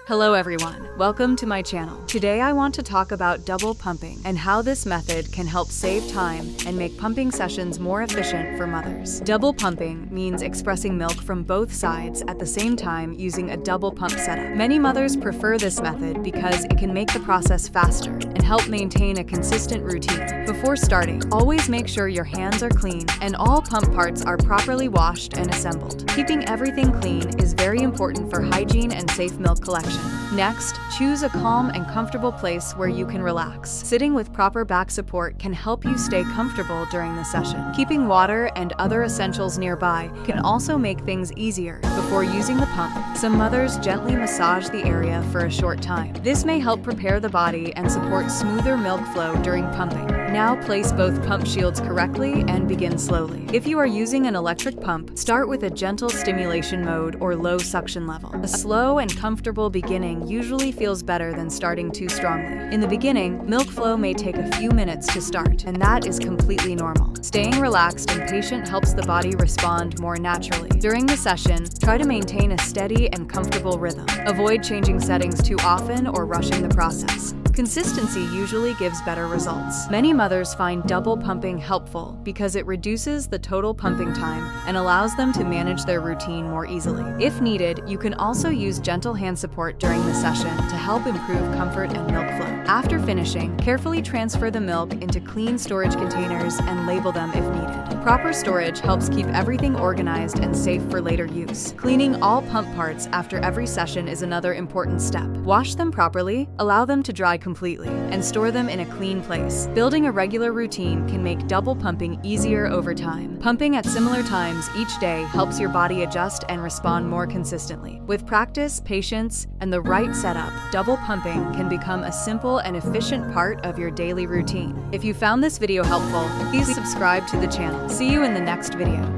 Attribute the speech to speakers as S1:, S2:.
S1: Hello everyone, welcome to my channel. Today I want to talk about double pumping and how this method can help save time and make pumping sessions more efficient for mothers. Double pumping means expressing milk from both sides at the same time using a double pump setup. Many mothers prefer this method because it can make the process faster and help maintain a consistent routine. Before starting, always make sure your hands are clean and all pump parts are properly washed and assembled. Keeping everything clean is very important for hygiene and safe milk collection. Next, choose a calm and comfortable place where you can relax. Sitting with proper back support can help you stay comfortable during the session. Keeping water and other essentials nearby can also make things easier. Before using the pump, some mothers gently massage the area for a short time. This may help prepare the body and support smoother milk flow during pumping. Now place both pump shields correctly and begin slowly. If you are using an electric pump, start with a gentle stimulation mode or low suction level. A slow and comfortable beginning usually feels better than starting too strongly. In the beginning, milk flow may take a few minutes to start, and that is completely normal. Staying relaxed and patient helps the body respond more naturally. During the session, try to maintain a steady and comfortable rhythm. Avoid changing settings too often or rushing the process. Consistency usually gives better results. Many mothers find double pumping helpful because it reduces the total pumping time and allows them to manage their routine more easily. If needed, you can also use gentle hand support during the session to help improve comfort and milk flow. After finishing, carefully transfer the milk into clean storage containers and label them if needed. Proper storage helps keep everything organized and safe for later use. Cleaning all pump parts after every session is another important step. Wash them properly, allow them to dry completely, and store them in a clean place. Building a regular routine can make double pumping easier over time. Pumping at similar times each day helps your body adjust and respond more consistently. With practice, patience, and the right setup, double pumping can become a simple and efficient part of your daily routine. If you found this video helpful, please subscribe to the channel. See you in the next video.